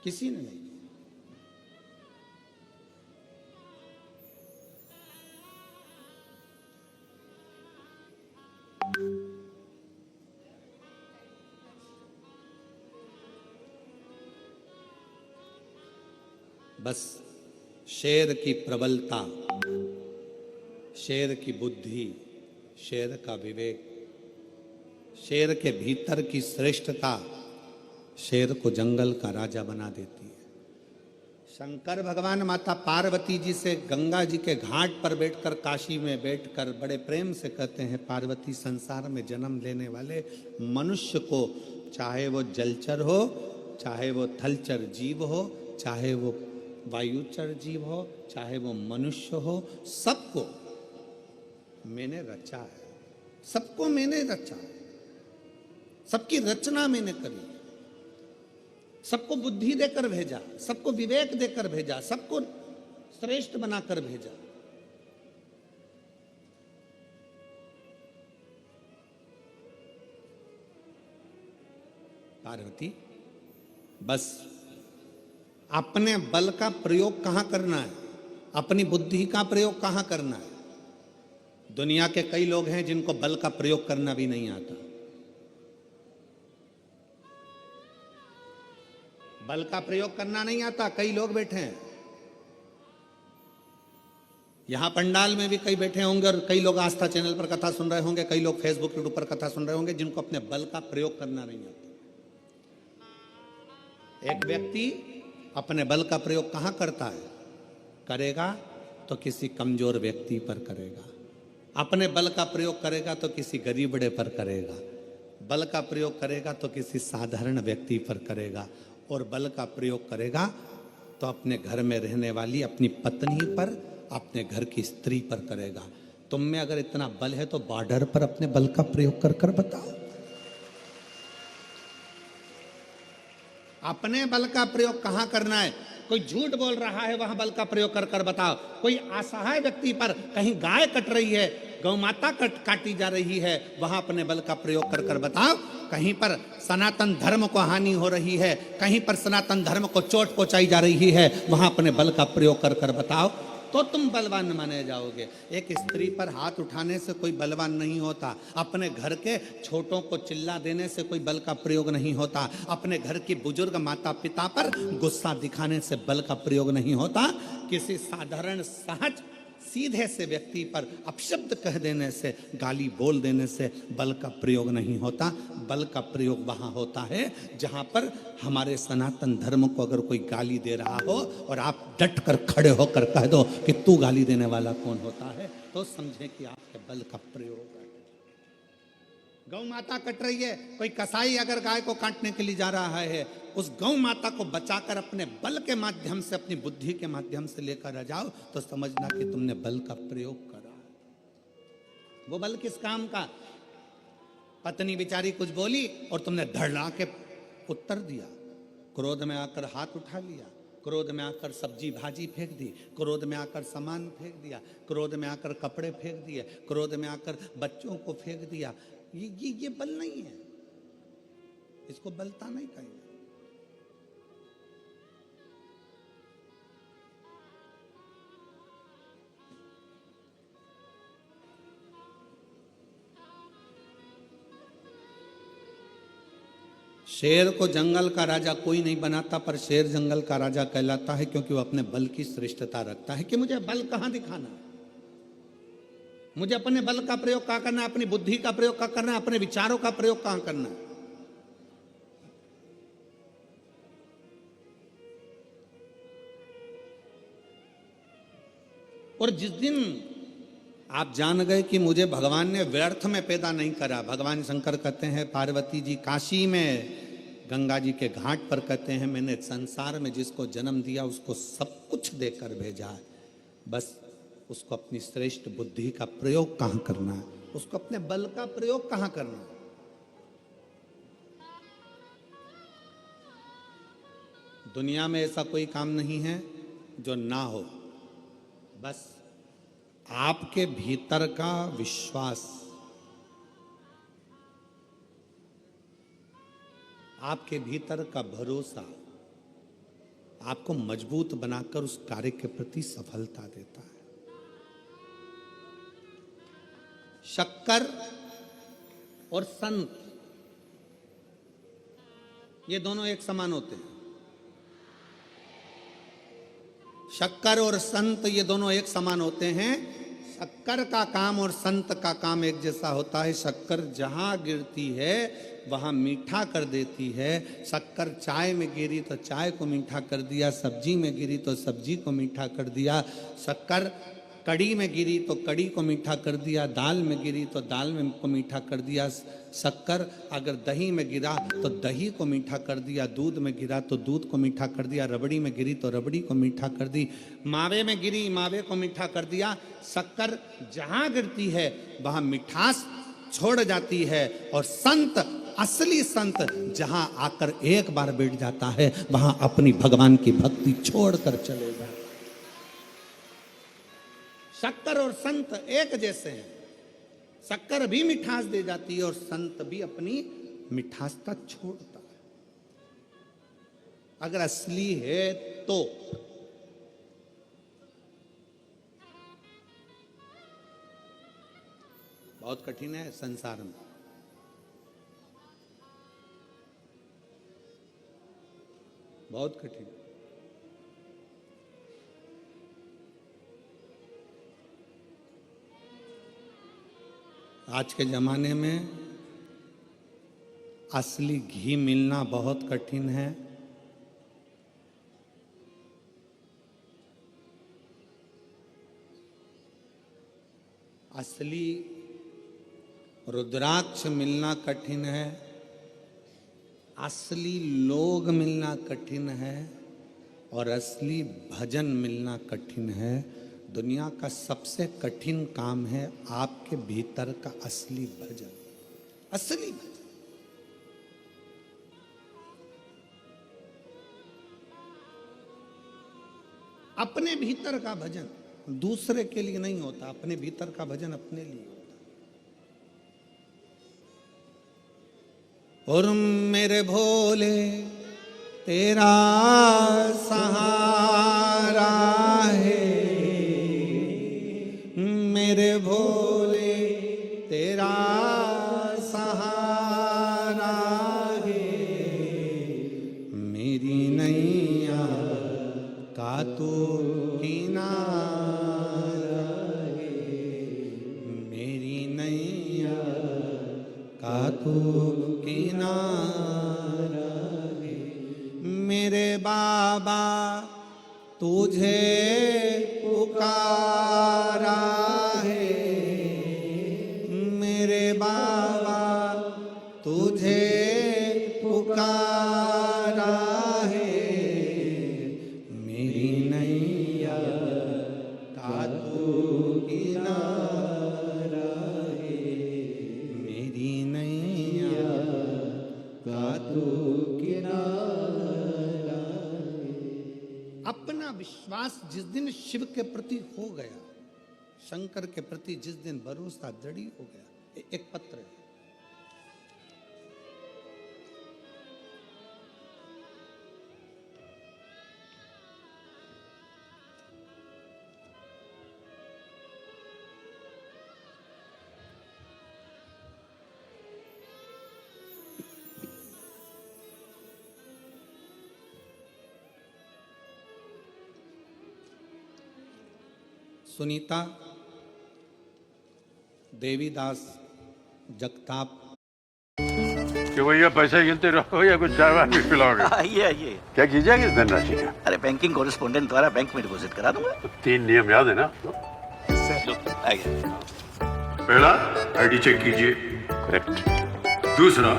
किसी ने नहीं। बस शेर की प्रबलता, शेर की बुद्धि, शेर का विवेक, शेर के भीतर की श्रेष्ठता शेर को जंगल का राजा बना देती है। शंकर भगवान माता पार्वती जी से गंगा जी के घाट पर बैठकर, काशी में बैठकर बड़े प्रेम से कहते हैं, पार्वती संसार में जन्म लेने वाले मनुष्य को, चाहे वो जलचर हो, चाहे वो थलचर जीव हो, चाहे वो वायुचर जीव हो, चाहे वो मनुष्य हो, सबको मैंने रचा है, सबको मैंने रचा है, सबकी रचना मैंने करी, सबको बुद्धि देकर भेजा, सबको विवेक देकर भेजा, सबको श्रेष्ठ बनाकर भेजा। पार्वती, बस अपने बल का प्रयोग कहां करना है, अपनी बुद्धि का प्रयोग कहां करना है। दुनिया के कई लोग हैं जिनको बल का प्रयोग करना भी नहीं आता। बल का प्रयोग करना नहीं आता, कई लोग बैठे हैं यहां पंडाल में भी, कई बैठे होंगे, और कई लोग आस्था चैनल पर कथा सुन रहे होंगे, कई लोग फेसबुक यूट्यूब पर कथा सुन रहे होंगे, जिनको अपने बल का प्रयोग करना नहीं आता। एक व्यक्ति अपने बल का प्रयोग कहां करता है, करेगा तो किसी कमजोर व्यक्ति पर करेगा, अपने बल का प्रयोग करेगा तो किसी गरीबड़े पर करेगा, बल का प्रयोग करेगा तो किसी साधारण व्यक्ति पर करेगा, और बल का प्रयोग करेगा तो अपने घर में रहने वाली अपनी पत्नी पर, अपने घर की स्त्री पर करेगा। तुम में अगर इतना बल है तो बॉर्डर पर अपने बल का प्रयोग कर कर बताओ। अपने बल का प्रयोग कहां करना है। कोई झूठ बोल रहा है, वहां बल का प्रयोग कर कर बताओ। कोई असहाय व्यक्ति पर, कहीं गाय कट रही है, गौ माता काटी जा रही है, वहां अपने बल का प्रयोग कर कर बताओ। कहीं पर सनातन धर्म को हानि हो रही है, कहीं पर सनातन धर्म को चोट पहुंचाई जा रही है, वहां अपने बल का प्रयोग कर कर बताओ, तो तुम बलवान माने जाओगे। एक स्त्री पर हाथ उठाने से कोई बलवान नहीं होता, अपने घर के छोटों को चिल्ला देने से कोई बल का प्रयोग नहीं होता, अपने घर की बुजुर्ग माता पिता पर गुस्सा दिखाने से बल का प्रयोग नहीं होता, किसी साधारण सहज सीधे से व्यक्ति पर अपशब्द कह देने से, गाली बोल देने से बल का प्रयोग नहीं होता। बल का प्रयोग वहां होता है जहां पर हमारे सनातन धर्म को अगर कोई गाली दे रहा हो और आप डट कर खड़े होकर कह दो कि तू गाली देने वाला कौन होता है, तो समझे कि आपके बल का प्रयोग है। गौ माता कट रही है, कोई कसाई अगर गाय को काटने के लिए जा रहा है, उस गौ माता को बचाकर अपने बल के माध्यम से, अपनी बुद्धि के माध्यम से लेकर आ जाओ, तो समझना कि तुमने बल का प्रयोग करा। वो बल किस काम का। पत्नी बेचारी कुछ बोली और तुमने धड़ला के उत्तर दिया, क्रोध में आकर हाथ उठा लिया, क्रोध में आकर सब्जी भाजी फेंक दी, क्रोध में आकर सामान फेंक दिया, क्रोध में आकर कपड़े फेंक दिए, क्रोध में आकर बच्चों को फेंक दिया। ये बल नहीं है, इसको बलता नहीं कहेंगे। शेर को जंगल का राजा कोई नहीं बनाता, पर शेर जंगल का राजा कहलाता है क्योंकि वो अपने बल की श्रेष्ठता रखता है कि मुझे बल कहां दिखाना है, मुझे अपने बल का प्रयोग कहां करना है, अपनी बुद्धि का प्रयोग कहां करना है, अपने विचारों का प्रयोग कहां करना है। और जिस दिन आप जान गए कि मुझे भगवान ने व्यर्थ में पैदा नहीं करा, भगवान शंकर कहते हैं, पार्वती जी काशी में गंगा जी के घाट पर कहते हैं, मैंने संसार में जिसको जन्म दिया उसको सब कुछ देकर भेजा है, बस उसको अपनी श्रेष्ठ बुद्धि का प्रयोग कहां करना है, उसको अपने बल का प्रयोग कहां करना है। दुनिया में ऐसा कोई काम नहीं है जो ना हो, बस आपके भीतर का विश्वास, आपके भीतर का भरोसा, आपको मजबूत बनाकर उस कार्य के प्रति सफलता देता है। शक्कर और संत ये दोनों एक समान होते हैं। शक्कर और संत ये दोनों एक समान होते हैं। शक्कर का काम और संत का काम एक जैसा होता है। शक्कर जहां गिरती है वहां मीठा कर देती है। शक्कर चाय में गिरी तो चाय को मीठा कर दिया, सब्जी में गिरी तो सब्जी को मीठा कर दिया। शक्कर कड़ी में गिरी तो कड़ी को मीठा कर दिया, दाल में गिरी तो दाल में को मीठा कर दिया। शक्कर अगर दही में गिरा तो दही को मीठा कर दिया, दूध में गिरा तो दूध को मीठा कर दिया, रबड़ी में गिरी तो रबड़ी को मीठा कर दी, मावे में गिरी मावे को मीठा कर दिया। शक्कर जहां गिरती है वहां मिठास छोड़ जाती है। और संत, असली संत जहां आकर एक बार बैठ जाता है वहां अपनी भगवान की भक्ति छोड़कर चले जाता है। शक्कर और संत एक जैसे हैं। शक्कर भी मिठास दे जाती है और संत भी अपनी मिठासता छोड़ता है, अगर असली है तो। बहुत कठिन है संसार में। बहुत कठिन। आज के ज़माने में असली घी मिलना बहुत कठिन है। असली रुद्राक्ष मिलना कठिन है। असली लोग मिलना कठिन है और असली भजन मिलना कठिन है। दुनिया का सबसे कठिन काम है आपके भीतर का असली भजन, असली भजन। अपने भीतर का भजन दूसरे के लिए नहीं होता, अपने भीतर का भजन अपने लिए होता। और मेरे भोले तेरा सहारा है, मेरे भोले तेरा सहारा है, मेरी नैया का तू किनारा है, मेरी नैया का तू किनारा है। मेरे बाबा तुझे पुकारा है, मेरे बाबा तुझे पुकारा है, मेरी नैया का तू किनारा है, मेरी नैया का तू किनारा है। अपना विश्वास जिस दिन शिव के प्रति हो गया, शंकर के प्रति जिस दिन भरोसा दृढ़ हो गया। एक पत्र है, सुनीता देवीदास जगताप। कि भैया पैसे गिनते रहो या कुछ चाय भी पिलाओगे? आइए आइए। क्या कीजिएगा इस धनराशि का? अरे बैंकिंग कॉरेस्पोंडेंट द्वारा बैंक में डिपॉजिट करा दूंगा। तो 3 नियम याद है ना? आइए। पहला, आईडी चेक कीजिए। करेक्ट। दूसरा,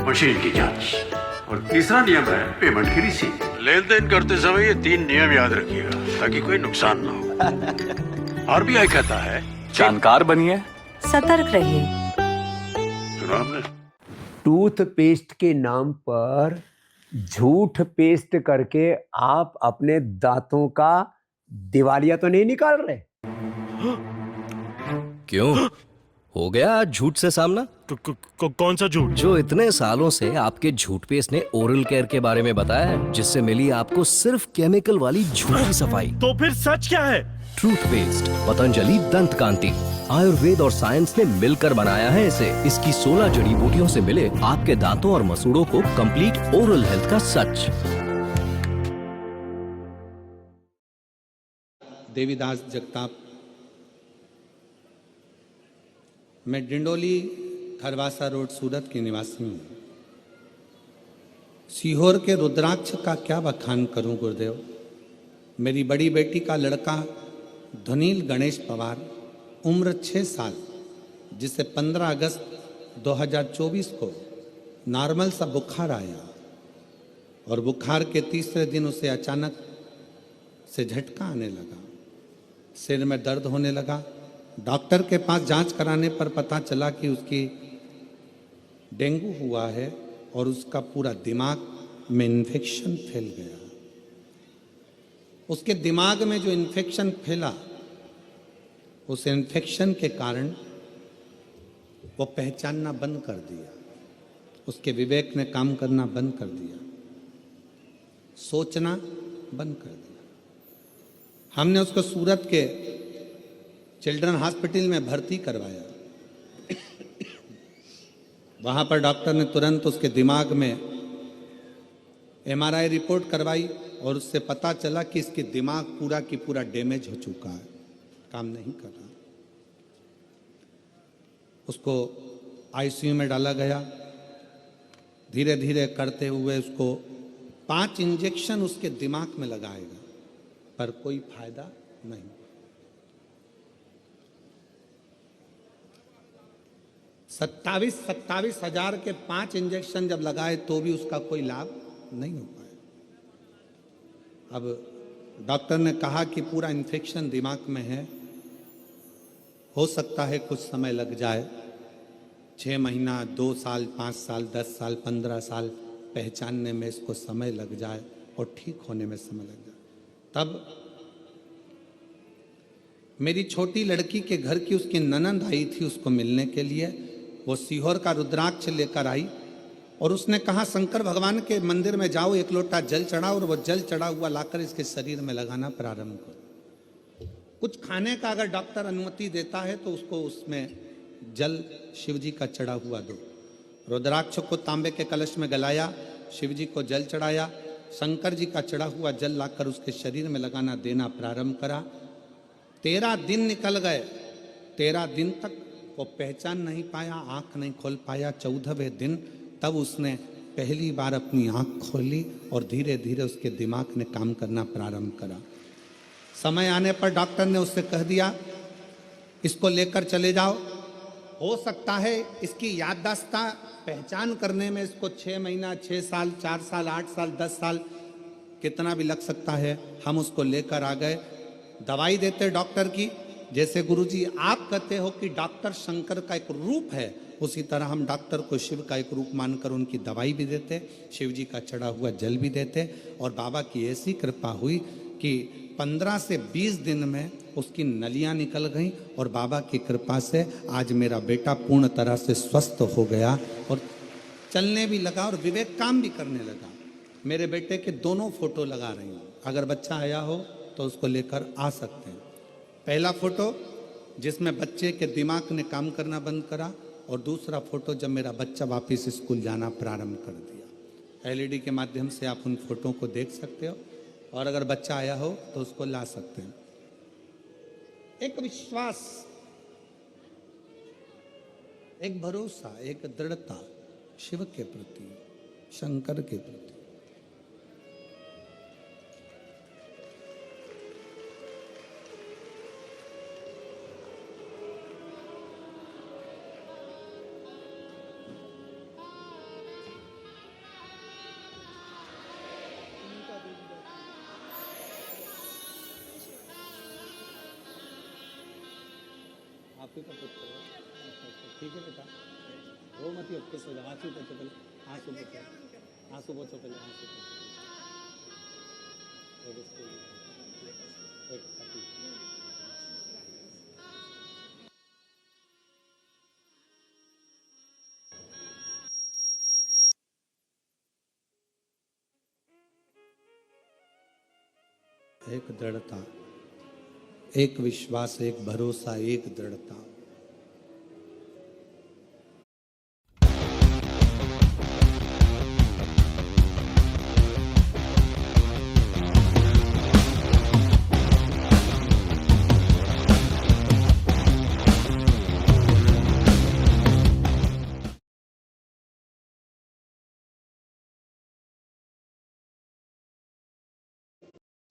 मशीन की जांच। और तीसरा नियम है पेमेंट की रिसीट। लेन देन करते समय ये 3 नियम याद रखिएगा ताकि कोई नुकसान ना हो। आरबीआई कहता है जानकार बनिए, सतर्क रहिए। सुना आपने? टूथपेस्ट के नाम पर झूठ पेस्ट करके आप अपने दांतों का दिवालिया तो नहीं निकाल रहे? क्यों? हो गया आज झूठ से सामना? कौन सा झूठ? जो इतने सालों से आपके झूठ पेस्ट ने ओरल केयर के बारे में बताया है, जिससे मिली आपको सिर्फ केमिकल वाली झूठी सफाई। तो फिर सच क्या है? ट्रूथ पेस्ट, पतंजलि दंत कांति। आयुर्वेद और साइंस ने मिलकर बनाया है इसे। इसकी 16 जड़ी बूटियों से मिले आपके दांतों और मसूड़ों को कंप्लीट ओरल हेल्थ का सच। देवीदास जगताप। मैं डिंडोली खरवासा रोड सूरत की निवासी हूँ। सीहोर के रुद्राक्ष का क्या बखान करूं गुरुदेव। मेरी बड़ी बेटी का लड़का धनील गणेश पवार, उम्र 6 साल, जिसे 15 अगस्त 2024 को नॉर्मल सा बुखार आया और बुखार के तीसरे दिन उसे अचानक से झटका आने लगा, सिर में दर्द होने लगा। डॉक्टर के पास जांच कराने पर पता चला कि उसकी डेंगू हुआ है और उसका पूरा दिमाग में इन्फेक्शन फैल गया। उसके दिमाग में जो इन्फेक्शन फैला, उस इन्फेक्शन के कारण वो पहचानना बंद कर दिया, उसके विवेक ने काम करना बंद कर दिया, सोचना बंद कर दिया। हमने उसको सूरत के चिल्ड्रन हॉस्पिटल में भर्ती करवाया। वहाँ पर डॉक्टर ने तुरंत उसके दिमाग में MRI रिपोर्ट करवाई और उससे पता चला कि इसके दिमाग पूरा की पूरा डैमेज हो चुका है, काम नहीं कर रहा। उसको ICU में डाला गया। धीरे धीरे करते हुए उसको 5 इंजेक्शन उसके दिमाग में लगाएगा, पर कोई फायदा नहीं। 27 हजार के 5 इंजेक्शन जब लगाए तो भी उसका कोई लाभ नहीं हो पाया। अब डॉक्टर ने कहा कि पूरा इन्फेक्शन दिमाग में है, हो सकता है कुछ समय लग जाए, 6 महीना, 2 साल, 5 साल, 10 साल, 15 साल पहचानने में इसको समय लग जाए और ठीक होने में समय लग जाए। तब मेरी छोटी लड़की के घर की उसकी ननंद आई थी उसको मिलने के लिए। वो सीहोर का रुद्राक्ष लेकर आई और उसने कहा शंकर भगवान के मंदिर में जाओ, 1 लोटा जल चढ़ाओ और वो जल चढ़ा हुआ लाकर इसके शरीर में लगाना प्रारंभ करो। कुछ खाने का अगर डॉक्टर अनुमति देता है तो उसको उसमें जल शिव जी का चढ़ा हुआ दो। रुद्राक्ष को तांबे के कलश में गलाया, शिव जी को जल चढ़ाया, शंकर जी का चढ़ा हुआ जल लाकर उसके शरीर में लगाना देना प्रारंभ करा। 13 दिन निकल गए। 13 दिन तक वो पहचान नहीं पाया, आंख नहीं खोल पाया। 14वें दिन तब उसने पहली बार अपनी आंख खोली और धीरे धीरे उसके दिमाग ने काम करना प्रारंभ करा। समय आने पर डॉक्टर ने उससे कह दिया इसको लेकर चले जाओ। हो सकता है इसकी याददाश्त पहचान करने में इसको 6 महीना, 6 साल, 4 साल, 8 साल, 10 साल कितना भी लग सकता है। हम उसको लेकर आ गए। दवाई देते डॉक्टर की, जैसे गुरुजी आप कहते हो कि डॉक्टर शंकर का एक रूप है, उसी तरह हम डॉक्टर को शिव का एक रूप मानकर उनकी दवाई भी देते, शिव जी का चढ़ा हुआ जल भी देते। और बाबा की ऐसी कृपा हुई कि 15 से 20 दिन में उसकी नलियां निकल गईं और बाबा की कृपा से आज मेरा बेटा पूर्ण तरह से स्वस्थ हो गया और चलने भी लगा और विवेक काम भी करने लगा। मेरे बेटे के दोनों फोटो लगा रही हूँ, अगर बच्चा आया हो तो उसको लेकर आ सकते हैं। पहला फोटो जिसमें बच्चे के दिमाग ने काम करना बंद करा और दूसरा फोटो जब मेरा बच्चा वापस स्कूल जाना प्रारंभ कर दिया। LED के माध्यम से आप उन फोटो को देख सकते हो और अगर बच्चा आया हो तो उसको ला सकते हैं। एक विश्वास, एक भरोसा, एक दृढ़ता शिव के प्रति, शंकर के प्रति। आप ही का पुत्र है, ठीक है बेटा, रो मत, खुश हो जाओ। आंसू पोछो पहले, आंसू पोछो, आंसू पोछो पहले, आंसू पोछो। एक दृढ़ता, एक विश्वास, एक भरोसा, एक दृढ़ता।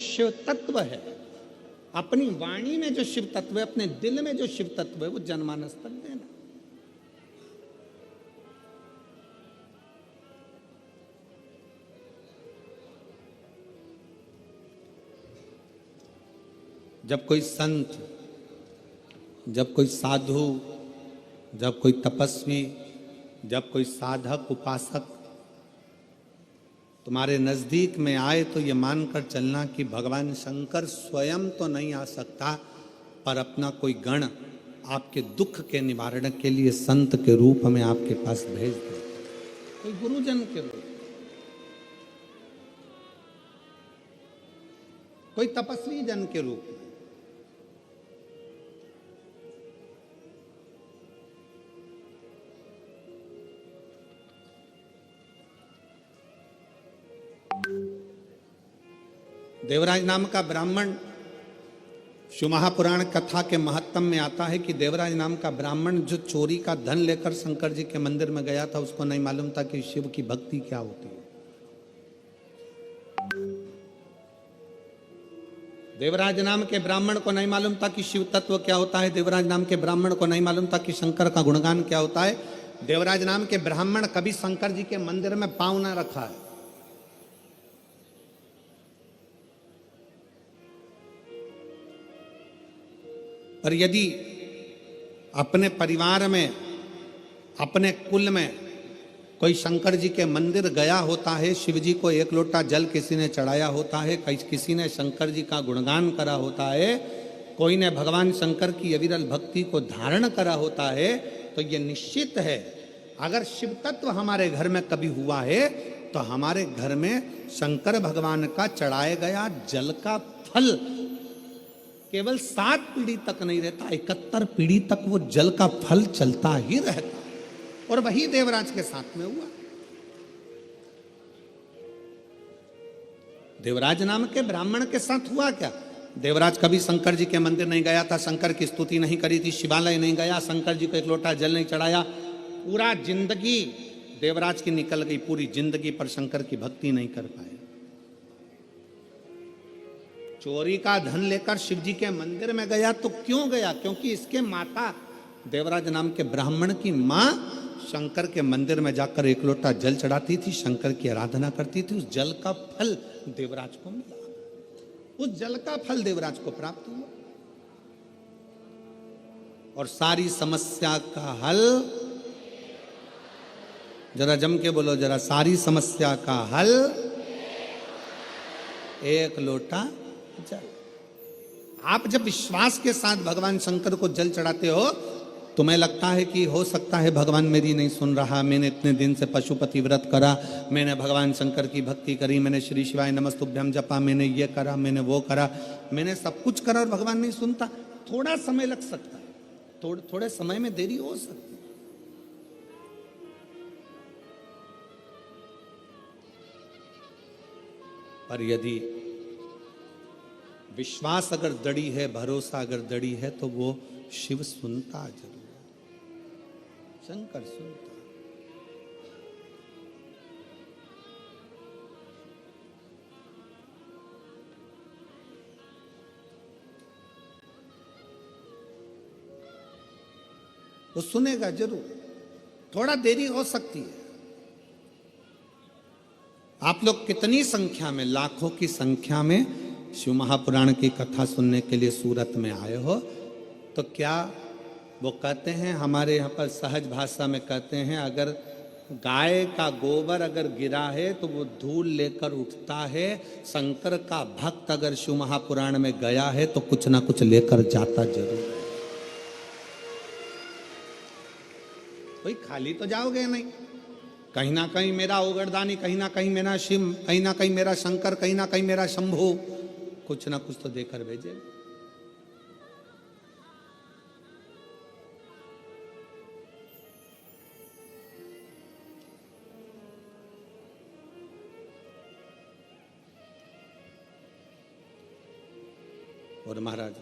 शिव तत्व है, अपनी वाणी में जो शिव तत्व है, अपने दिल में जो शिव तत्व है, वो जनमानस तक देना। जब कोई संत, जब कोई साधु, जब कोई तपस्वी, जब कोई साधक उपासक तुम्हारे नजदीक में आए तो ये मानकर चलना कि भगवान शंकर स्वयं तो नहीं आ सकता, पर अपना कोई गण आपके दुख के निवारण के लिए संत के रूप में आपके पास भेज दे, कोई गुरुजन के रूप, कोई तपस्वी जन के रूप में। देवराज नाम का ब्राह्मण, शिव महापुराण कथा के महत्तम में आता है कि देवराज नाम का ब्राह्मण जो चोरी का धन लेकर शंकर जी के मंदिर में गया था, उसको नहीं मालूम था कि शिव की भक्ति क्या होती है। देवराज नाम के ब्राह्मण को नहीं मालूम था कि शिव तत्व क्या होता है। देवराज नाम के ब्राह्मण को नहीं मालूम था कि शंकर का गुणगान क्या होता है। देवराज नाम के ब्राह्मण कभी शंकर जी के मंदिर में पांव ना रखा है। पर यदि अपने परिवार में, अपने कुल में कोई शंकर जी के मंदिर गया होता है, शिव जी को एक लोटा जल किसी ने चढ़ाया होता है, किसी ने शंकर जी का गुणगान करा होता है, कोई ने भगवान शंकर की अविरल भक्ति को धारण करा होता है, तो ये निश्चित है अगर शिव तत्व हमारे घर में कभी हुआ है तो हमारे घर में शंकर भगवान का चढ़ाया गया जल का फल केवल 7 पीढ़ी तक नहीं रहता, 71 पीढ़ी तक वो जल का फल चलता ही रहता। और वही देवराज के साथ में हुआ। देवराज नाम के ब्राह्मण के साथ हुआ क्या? देवराज कभी शंकर जी के मंदिर नहीं गया था, शंकर की स्तुति नहीं करी थी, शिवालय नहीं गया, शंकर जी को एक लोटा जल नहीं चढ़ाया। पूरा जिंदगी देवराज की निकल गई, पूरी जिंदगी पर शंकर की भक्ति नहीं कर पाए। चोरी का धन लेकर शिव जी के मंदिर में गया तो क्यों गया? क्योंकि इसके माता देवराज नाम के ब्राह्मण की माँ शंकर के मंदिर में जाकर एक लोटा जल चढ़ाती थी, शंकर की आराधना करती थी। उस जल का फल देवराज को मिला, उस जल का फल देवराज को प्राप्त हुआ। और सारी समस्या का हल, जरा जम के बोलो जरा, सारी समस्या का हल एक लोटा जल। आप जब विश्वास के साथ भगवान शंकर को जल चढ़ाते हो, तुम्हें लगता है कि हो सकता है भगवान मेरी नहीं सुन रहा, मैंने इतने दिन से पशुपति व्रत करा, मैंने भगवान शंकर की भक्ति करी, मैंने श्री शिवाय नमस्तुभ्यम जपा, मैंने ये करा, मैंने वो करा, मैंने सब कुछ करा और भगवान नहीं सुनता। थोड़ा समय लग सकता है, थोड़े समय में देरी हो सकती है। पर यदि विश्वास अगर दड़ी है, भरोसा अगर दड़ी है, तो वो शिव सुनता जरूर, शंकर सुनता। वो सुनेगा जरूर, थोड़ा देरी हो सकती है। आप लोग कितनी संख्या में, लाखों की संख्या में शिव महापुराण की कथा सुनने के लिए सूरत में आए हो, तो क्या वो कहते हैं, हमारे यहाँ पर सहज भाषा में कहते हैं, अगर गाय का गोबर अगर गिरा है तो वो धूल लेकर उठता है। शंकर का भक्त अगर शिव महापुराण में गया है तो कुछ ना कुछ लेकर जाता जरूर है। कोई खाली तो जाओगे नहीं, कहीं ना कहीं मेरा ओगरदानी, कहीं ना कहीं मेरा शिव, कहीं ना कहीं मेरा शंकर, कहीं ना कहीं मेरा शंभू, कुछ ना कुछ तो देकर भेजे। और महाराज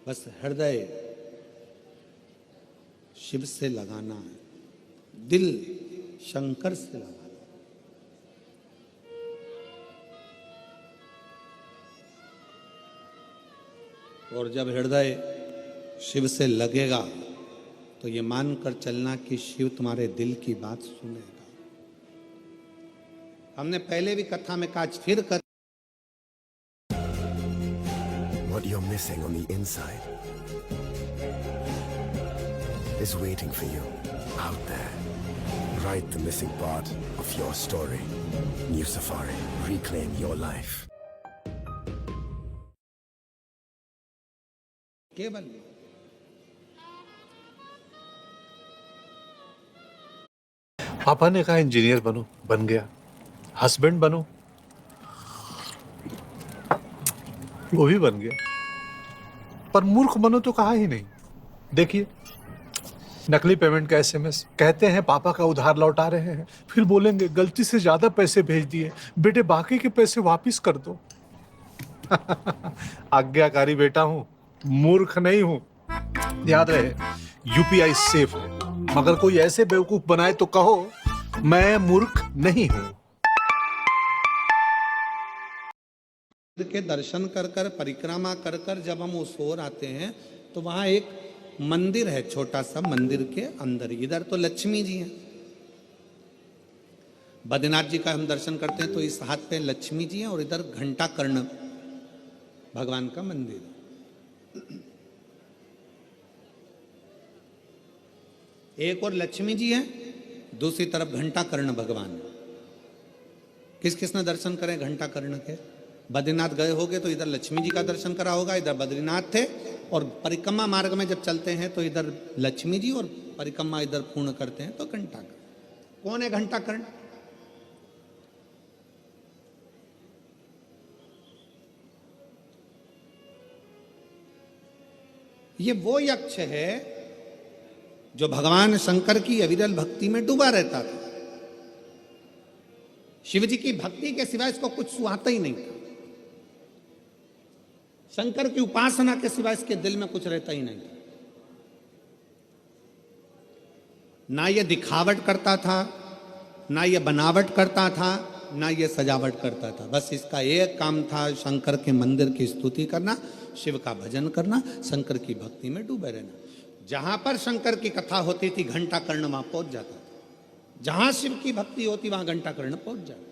बस हृदय शिव से लगाना है, दिल शंकर से लगाना। और जब हृदय शिव से लगेगा तो ये मानकर चलना कि शिव तुम्हारे दिल की बात सुनेगा। हमने पहले भी कथा में कहा, फिर कर What you're missing on the inside is waiting for you out there. Write the missing part of your story. New Safari. Reclaim your life. केवल पापा ने कहा इंजीनियर बनो, बन गया। हस्बैंड बनो, वो भी बन गया। पर मूर्ख बनो तो कहा ही नहीं। देखिए, नकली पेमेंट का एसएमएस, कहते हैं पापा का उधार लौटा रहे हैं, फिर बोलेंगे गलती से ज्यादा पैसे भेज दिए, बेटे बाकी के पैसे वापस कर दो। आज्ञाकारी बेटा हूं, मूर्ख नहीं हूं। याद रहे, यूपीआई सेफ है, मगर कोई ऐसे बेवकूफ बनाए तो कहो मैं मूर्ख नहीं हूं। के दर्शन कर कर, परिक्रमा कर कर जब हम उस ओर आते हैं तो वहां एक मंदिर है, छोटा सा। मंदिर के अंदर इधर तो लक्ष्मी जी हैं, बद्रीनाथ जी का हम दर्शन करते हैं तो इस हाथ पे लक्ष्मी जी हैं और इधर घंटा कर्ण भगवान का मंदिर है। एक और लक्ष्मी जी है, दूसरी तरफ घंटा कर्ण भगवान। किस किस ने दर्शन करें घंटा कर्ण के? बद्रीनाथ गए होगे तो इधर लक्ष्मी जी का दर्शन करा होगा, इधर बद्रीनाथ थे। और परिक्रमा मार्ग में जब चलते हैं तो इधर लक्ष्मी जी और परिक्रमा इधर पूर्ण करते हैं तो घंटा कर्ण। कौन है घंटा कर्ण? ये वो यक्ष है जो भगवान शंकर की अविरल भक्ति में डूबा रहता था। शिव जी की भक्ति के सिवाय इसको कुछ सुहाता ही नहीं था। शंकर की उपासना के सिवाय इसके दिल में कुछ रहता ही नहीं था। ना ये दिखावट करता था, ना ये बनावट करता था, ना ये सजावट करता था। बस इसका एक काम था, शंकर के मंदिर की स्तुति करना, शिव का भजन करना, शंकर की भक्ति में डूबे रहना। जहां पर शंकर की कथा होती थी घंटा कर्ण वहां पहुंच जाता था। जहां शिव की भक्ति होती वहां घंटा कर्ण पहुंच जाता।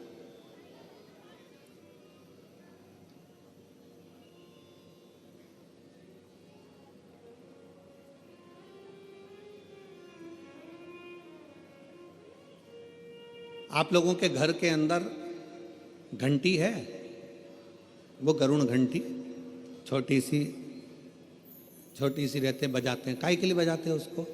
आप लोगों के घर के अंदर घंटी है, वो गरुड़ घंटी छोटी सी रहते, बजाते हैं। काहे के लिए बजाते हैं उसको?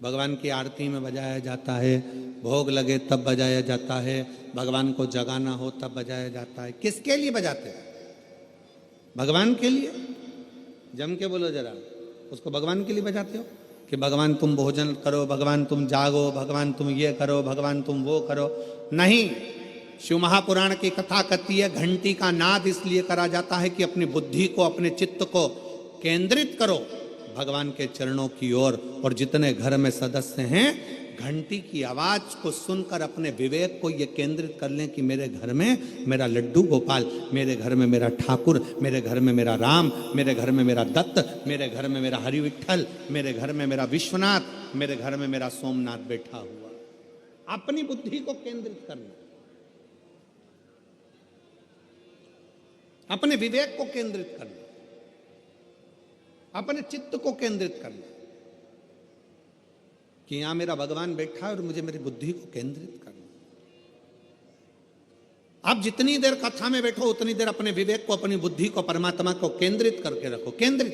भगवान की आरती में बजाया जाता है, भोग लगे तब बजाया जाता है, भगवान को जगाना हो तब बजाया जाता है। किसके लिए बजाते हैं? भगवान के लिए। जम के बोलो जरा, उसको भगवान के लिए बजाते हो कि भगवान तुम भोजन करो, भगवान तुम जागो, भगवान तुम ये करो, भगवान तुम वो करो। नहीं, शिव महापुराण की कथा कहती है घंटी का नाद इसलिए करा जाता है कि अपनी बुद्धि को, अपने चित्त को केंद्रित करो भगवान के चरणों की ओर। और जितने घर में सदस्य हैं, घंटी की आवाज को सुनकर अपने विवेक को ये केंद्रित कर लें कि मेरे घर में मेरा लड्डू गोपाल, मेरे घर में मेरा ठाकुर, मेरे घर में मेरा राम, मेरे घर में मेरा दत्त, मेरे घर में मेरा हरि विठल, मेरे घर में मेरा विश्वनाथ, मेरे घर में मेरा सोमनाथ बैठा हुआ। अपनी बुद्धि को केंद्रित करना, अपने विवेक को केंद्रित करना, अपने चित्त को केंद्रित करना कि यहां मेरा भगवान बैठा है और मुझे मेरी बुद्धि को केंद्रित करना। आप जितनी देर कथा में बैठो उतनी देर अपने विवेक को, अपनी बुद्धि को, परमात्मा को केंद्रित करके रखो। केंद्रित,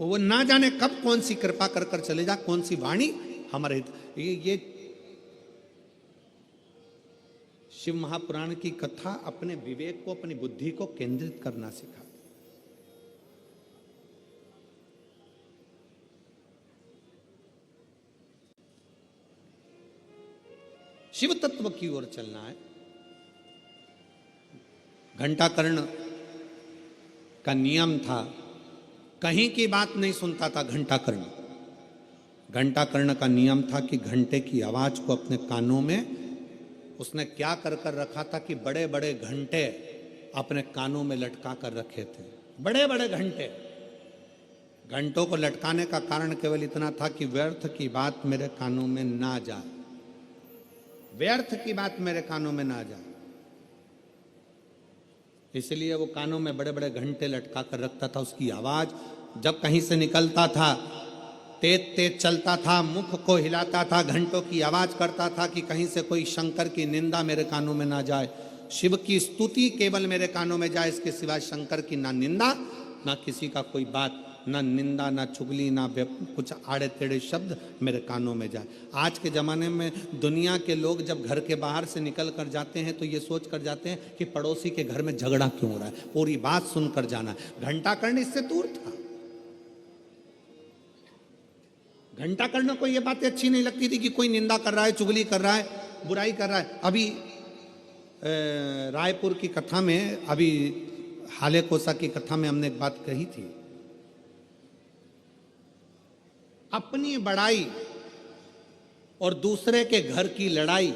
वो ना जाने कब कौन सी कृपा कर कर चले जा, कौन सी वाणी हमारे ये शिव महापुराण की कथा अपने विवेक को, अपनी बुद्धि को केंद्रित करना सिखाती। शिव तत्व की ओर चलना है। घंटाकर्ण का नियम था, कहीं की बात नहीं सुनता था घंटाकर्ण। घंटाकर्ण का नियम था कि घंटे की आवाज को अपने कानों में उसने क्या कर कर रखा था कि बड़े बड़े घंटे अपने कानों में लटका कर रखे थे। बड़े बड़े घंटे, घंटों को लटकाने का कारण केवल इतना था कि व्यर्थ की बात मेरे कानों में ना जाए, व्यर्थ की बात मेरे कानों में ना जाए। इसलिए वो कानों में बड़े बड़े घंटे लटका कर रखता था। उसकी आवाज जब कहीं से निकलता था, तेज तेज चलता था, मुख को हिलाता था, घंटों की आवाज करता था कि कहीं से कोई शंकर की निंदा मेरे कानों में ना जाए, शिव की स्तुति केवल मेरे कानों में जाए, इसके सिवाय शंकर की ना निंदा, ना किसी का कोई बात, ना निंदा, ना चुगली, ना कुछ आड़े टेढ़े शब्द मेरे कानों में जाए। आज के ज़माने में दुनिया के लोग जब घर के बाहर से निकल कर जाते हैं तो ये सोच कर जाते हैं कि पड़ोसी के घर में झगड़ा क्यों हो रहा है, पूरी बात सुनकर जाना है। घंटाकर्ण इससे दूर था। घंटाकर्ण को ये बातें अच्छी नहीं लगती थी कि कोई निंदा कर रहा है, चुगली कर रहा है, बुराई कर रहा है। अभी रायपुर की कथा में, अभी हाले कोसा की कथा में हमने एक बात कही थी, अपनी बड़ाई और दूसरे के घर की लड़ाई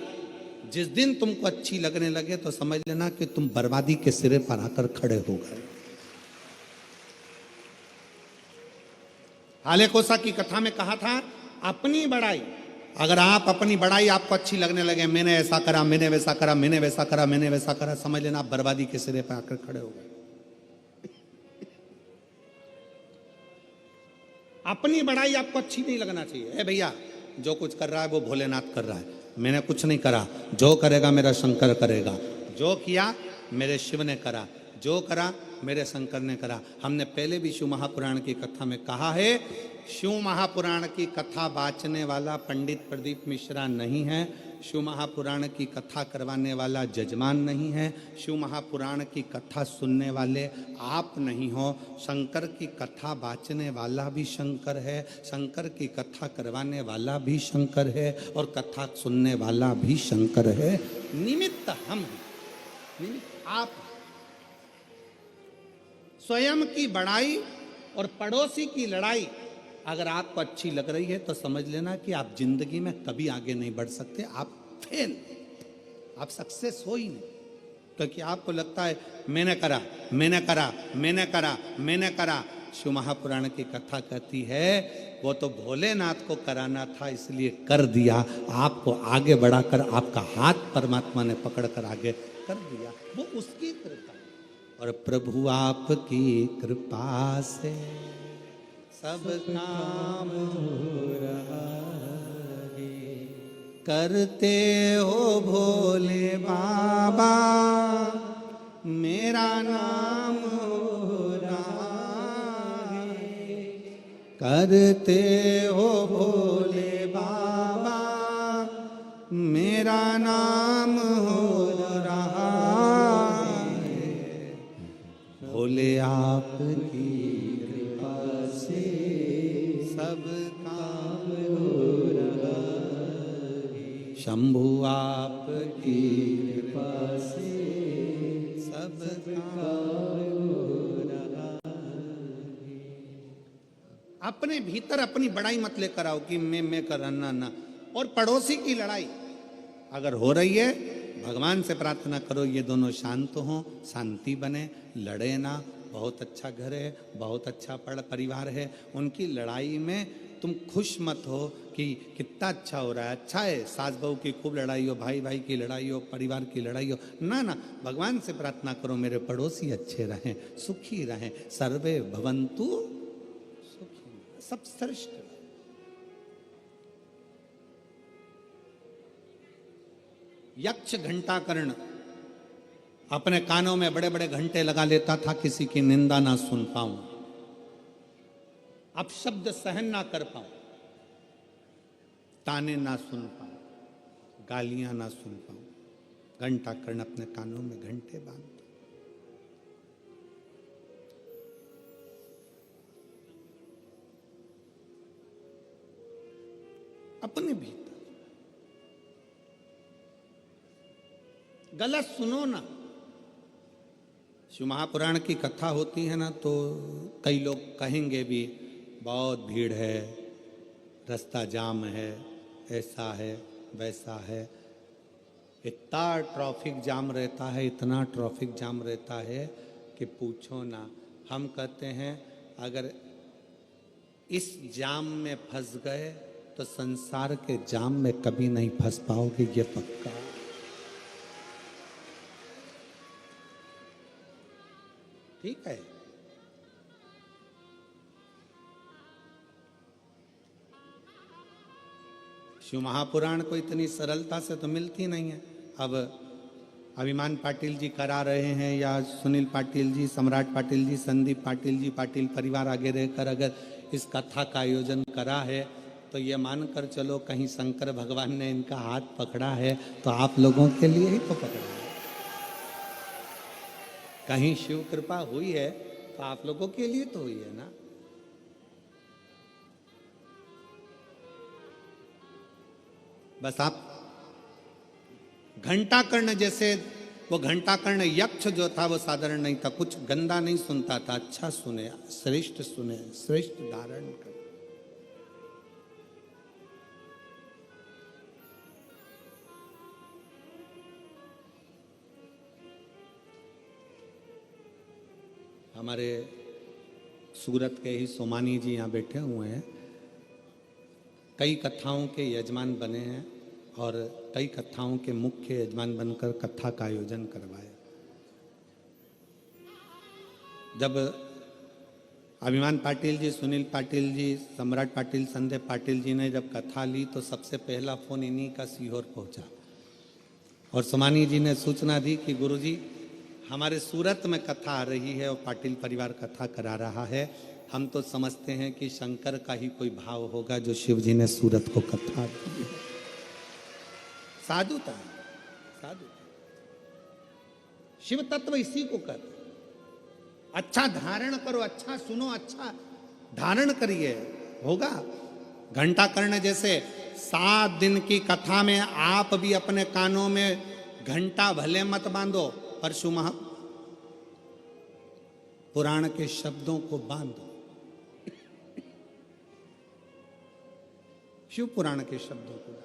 जिस दिन तुमको अच्छी लगने लगे तो समझ लेना कि तुम बर्बादी के सिरे पर आकर खड़े हो गए। हाले कोसा की कथा में कहा था, अपनी बड़ाई, अगर आप अपनी बड़ाई आपको अच्छी लगने लगे, मैंने ऐसा करा, मैंने वैसा करा, मैंने वैसा करा, मैंने वैसा करा, समझ लेना आप बर्बादी के सिरे पर आकर खड़े हो गए। अपनी बड़ाई आपको अच्छी नहीं लगना चाहिए। भैया जो कुछ कर रहा है वो भोलेनाथ कर रहा है, मैंने कुछ नहीं करा, जो करेगा मेरा शंकर करेगा, जो किया मेरे शिव ने करा, जो करा मेरे शंकर ने करा। हमने पहले भी शिव महापुराण की कथा में कहा है, शिव महापुराण की कथा वाचने वाला पंडित प्रदीप मिश्रा नहीं है, शिव महापुराण की कथा करवाने वाला जजमान नहीं है, शिव महापुराण की कथा सुनने वाले आप नहीं हो। शंकर की कथा वाचने वाला भी शंकर है, शंकर की कथा करवाने वाला भी शंकर है, और कथा सुनने वाला भी शंकर है। निमित्त हम हैं, निमित्त आप। स्वयं की बड़ाई और पड़ोसी की लड़ाई अगर आपको अच्छी लग रही है तो समझ लेना कि आप जिंदगी में कभी आगे नहीं बढ़ सकते, आप फेल, आप सक्सेस हो ही नहीं। क्योंकि आपको लगता है मैंने करा, मैंने करा, मैंने करा, मैंने करा। शिव महापुराण की कथा कहती है वो तो भोलेनाथ को कराना था इसलिए कर दिया, आपको आगे बढ़ाकर आपका हाथ परमात्मा ने पकड़कर आगे कर दिया, वो उसकी कृपा। और प्रभु आपकी कृपा से सब काम हो रहा है, करते हो भोले बाबा मेरा नाम हो रहा है, करते हो भोले बाबा मेरा नाम हो रहा है, भोले आपकी सब काम हो रहा है, शंभु आपकी कृपा से सब काम हो रहा है। अपने भीतर अपनी बड़ाई मत लेकर आओ कि मैं करना ना। और पड़ोसी की लड़ाई अगर हो रही है, भगवान से प्रार्थना करो ये दोनों शांत हों, शांति बने, लड़े ना। बहुत अच्छा घर है, बहुत अच्छा परिवार है, उनकी लड़ाई में तुम खुश मत हो कि कितना अच्छा हो रहा है, अच्छा है, सास बहू की खूब लड़ाई हो, भाई भाई की लड़ाई हो, परिवार की लड़ाई हो, ना ना। भगवान से प्रार्थना करो मेरे पड़ोसी अच्छे रहें, सुखी रहें, सर्वे भवन्तु सुखी, सब श्रेष्ठ। यक्ष घंटाकर्ण अपने कानों में बड़े बड़े घंटे लगा लेता था, किसी की निंदा ना सुन पाऊं, अपशब्द सहन ना कर पाऊं, ताने ना सुन पाऊं, गालियां ना सुन पाऊं, घंटा कर्ण अपने कानों में घंटे बांधता, अपने भीतर। गलत सुनो ना। शिव महापुराण की कथा होती है ना, तो कई लोग कहेंगे भी बहुत भीड़ है, रास्ता जाम है, ऐसा है वैसा है। इतना ट्रैफिक जाम रहता है, इतना ट्रैफिक जाम रहता है कि पूछो ना। हम कहते हैं अगर इस जाम में फंस गए तो संसार के जाम में कभी नहीं फंस पाओगे, ये पक्का। ठीक है। शिव महापुराण को इतनी सरलता से तो मिलती नहीं है। अब अभिमान पाटिल जी करा रहे हैं, या सुनील पाटिल जी, सम्राट पाटिल जी, संदीप पाटिल जी, पाटिल परिवार आगे रहकर अगर इस कथा का आयोजन करा है, तो ये मानकर चलो कहीं शंकर भगवान ने इनका हाथ पकड़ा है तो आप लोगों के लिए ही तो पकड़ा है। कहीं शिव कृपा हुई है तो आप लोगों के लिए तो हुई है ना। बस आप घंटा कर्ण जैसे, वो घंटा कर्ण यक्ष जो था वो साधारण नहीं था, कुछ गंदा नहीं सुनता था, अच्छा सुने, श्रेष्ठ सुने, श्रेष्ठ धारण कर। हमारे सूरत के ही सोमानी जी यहाँ बैठे हुए हैं, कई कथाओं के यजमान बने हैं और कई कथाओं के मुख्य यजमान बनकर कथा का आयोजन करवाया। जब अभिमान पाटिल जी, सुनील पाटिल जी, सम्राट पाटिल, संदीप पाटिल जी ने जब कथा ली तो सबसे पहला फोन इन्हीं का सीहोर पहुंचा और सोमानी जी ने सूचना दी कि गुरुजी हमारे सूरत में कथा आ रही है और पाटिल परिवार कथा करा रहा है। हम तो समझते हैं कि शंकर का ही कोई भाव होगा जो शिव जी ने सूरत को कथा दी है। साधुता, साधुता। शिव तत्व इसी को कर, अच्छा धारण करो, अच्छा सुनो, अच्छा धारण करिए, होगा। घंटा कर्ण जैसे 7 दिन की कथा में आप भी अपने कानों में घंटा भले मत बांधो, पर शिव पुराण के शब्दों को बांधो। शिव पुराण के शब्दों को धारण।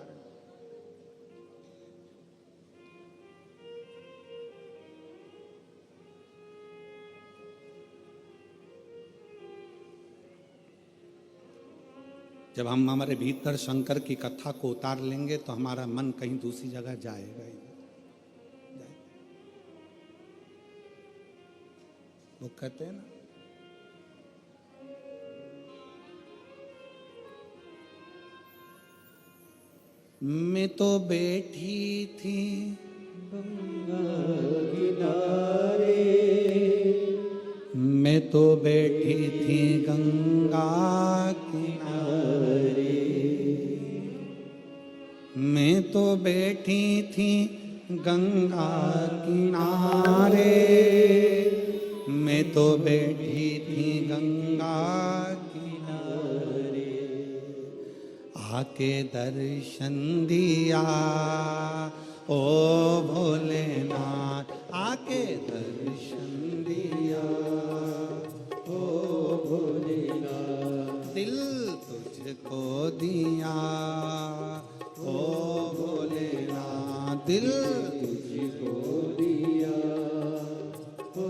जब हम हमारे भीतर शंकर की कथा को उतार लेंगे तो हमारा मन कहीं दूसरी जगह जाएगा ही। वो कहते हैं ना, मैं तो बैठी थी गंगा किनारे, मैं तो बैठी थी गंगा किनारे, मैं तो बैठी थी गंगा किनारे, मैं तो बैठी थी गंगा किनारे, आके दर्शन दिया ओ भोलेनाथ, आके दर्शन दिया ओ भोलेनाथ, दिल तुझको दिया ओ भोलेनाथ, दिल तुझको दिया ओ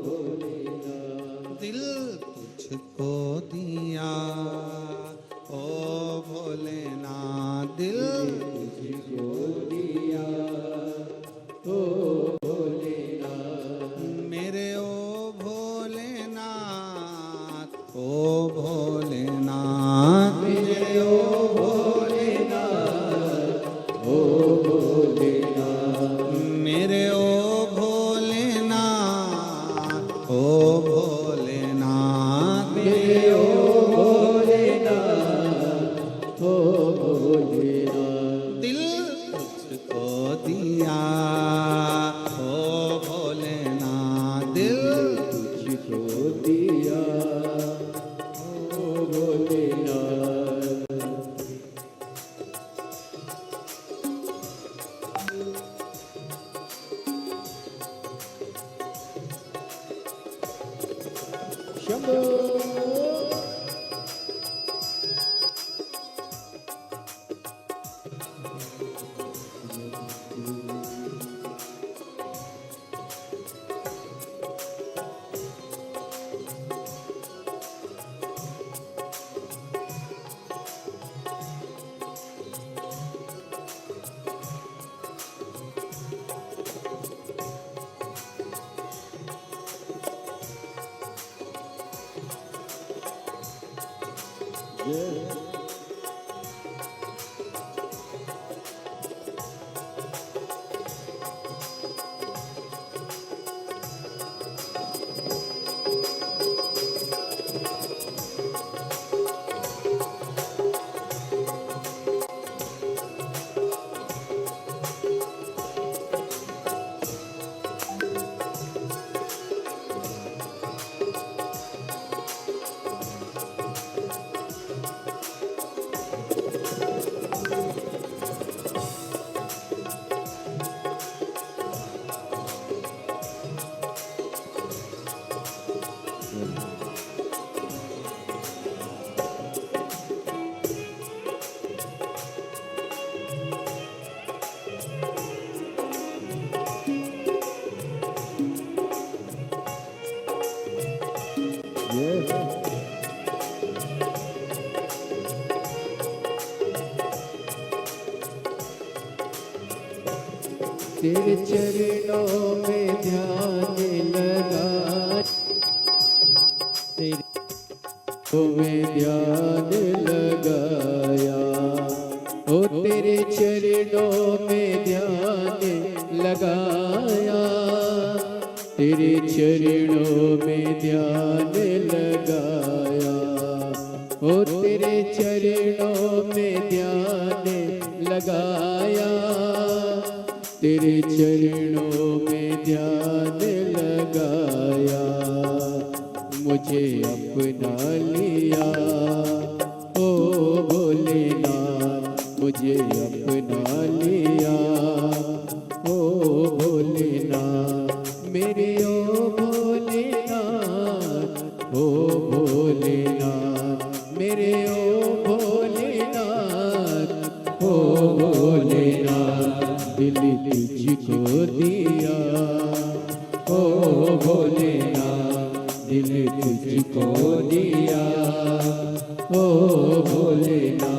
भोलेनाथ, दिल तुझको दिया ओ भोलेनाथ, दिल तुझको दिया ओ भोलेनाथ, मेरे ओ भोलेनाथ, ओ भोलेनाथ, मेरे ओ भोलेनाथ, ओ भोलेनाथ, मेरे ओ भोलेनाथ, ओ भोलेनाथ, मेरे ओ भोलेनाथ, ओ भोलेनाथ, दिल तुझको दिया तेरे चरणों में ध्यान लगा, तेरे में ध्यान लगाया, ओ तेरे चरणों में ध्यान लगाया, तेरे चरणों में ध्यान लगाया, ओ तेरे चरणों में ध्यान लगाया, तेरे चरणों में ध्यान लगाया, मुझे अपना लिया ओ भोलेनाथ, मुझे अपना लिया ओ भोलेनाथ, मेरे ओ भोलेनाथ, ओ भोलेनाथ, मेरे ओ भोलेनाथ, ओ भोलेनाथ, दिल तुझको दिया ओ भोलेनाथ, दिल तुझको दिया ओ भोलेनाथ।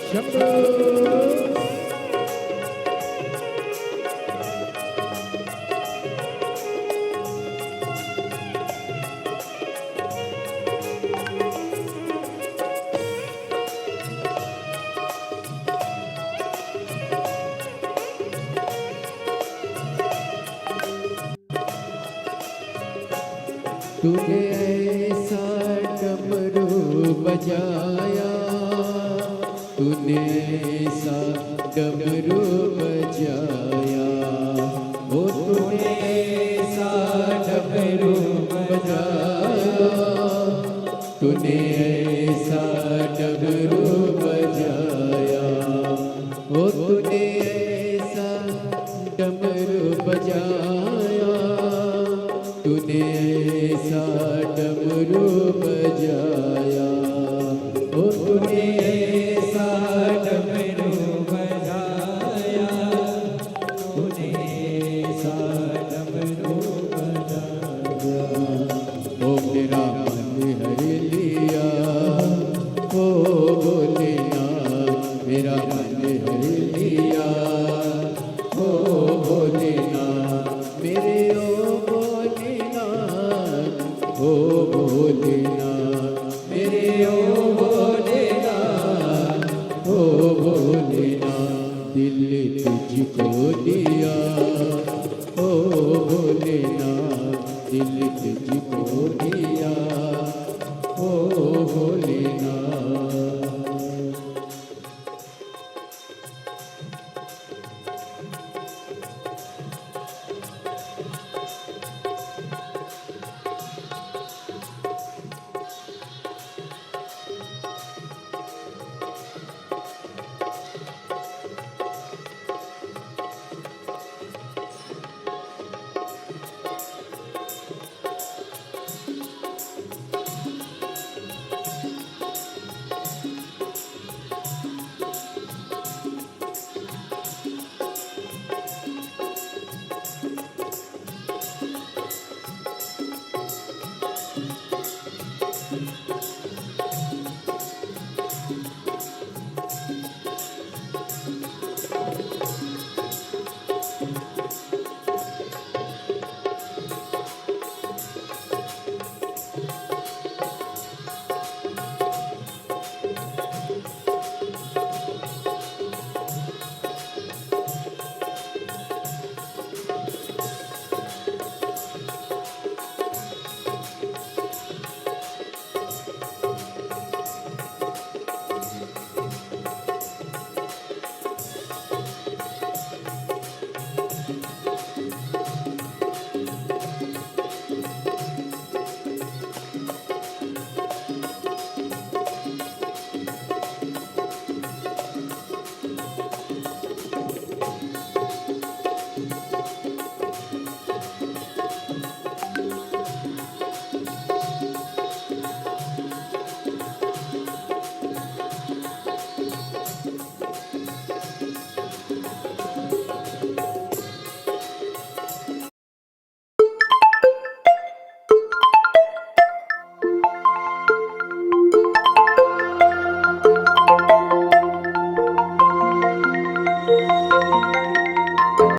शंभो तूने ऐसा डमरू बजाया, तूने ऐसा डमरू बजाया, ओ तूने ऐसा डमरू बजाया, तूने ऐसा डमरू बजाया, ओ तूने ऐसा डमरू बजाया, तूने ऐसा डमरू बजाया, ओ तूने ऐसा डमरू बजाया, तूने ऐसा डमरू बजाया, ओ मेरा मन हर लिया, ओ भोलेनाथ मेरा मन हर लिया, ओ भोलेनाथ मेरे ओ भोलेनाथ, ओ भोलेनाथ मेरे ओ भोलेनाथ, ओ भोलेनाथ दिल तुझको दिया, ओ भोलेनाथ दिल